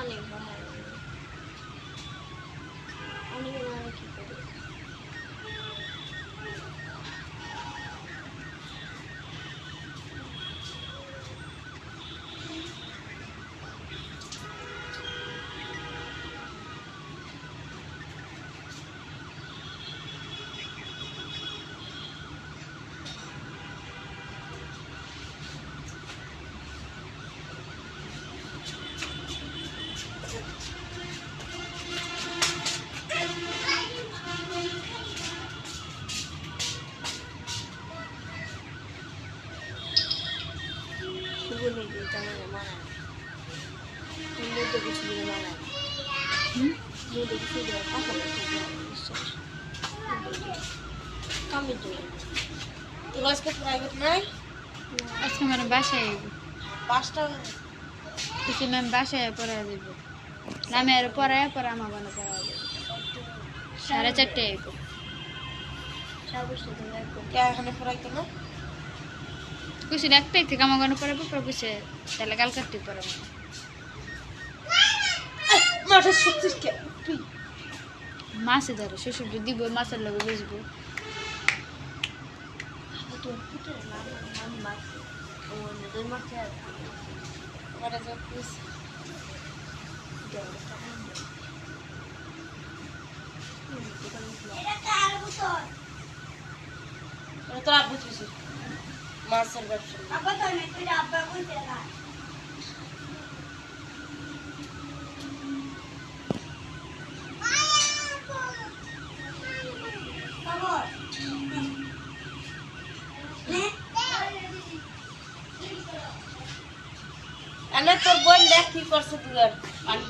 অনেক ভালো অনেক ভালো কি করে শুভ নেই তেমন মানায় মধ্যে কিছু দিলে মানায় মধ্যে কিছু দিলে পাশাপাশি বিশ্বাস কমে দেবে তোর আজকে প্রাইভেট নাই আজকে আমার বাসায় 5টা কিছু ম্যাম বাসায় পড়া দেব নামের পরে পরে আমার বানা পড়া দেব 4:30 আইব সাবস্ত তুমি কে এখানে পড়াইতো না কিছু একটাই থেকে আমার বানা পড়াবো পরে বসে তাহলে কাল কাটতে পড়াবো মাঠে সত্যি কে তুই মাছে ধরো শ্বশুর দিব মাছের লগে বেচবো তোর পুতে না আমি মাছ ও নদীর মাছ ওটা যা পিস তোর আব্বু তুই মাছের ব্যবসা আব্বা তো নেই তুই আব্বা বলতে না তোর বোন দেখ কি করছে তুই আর পানি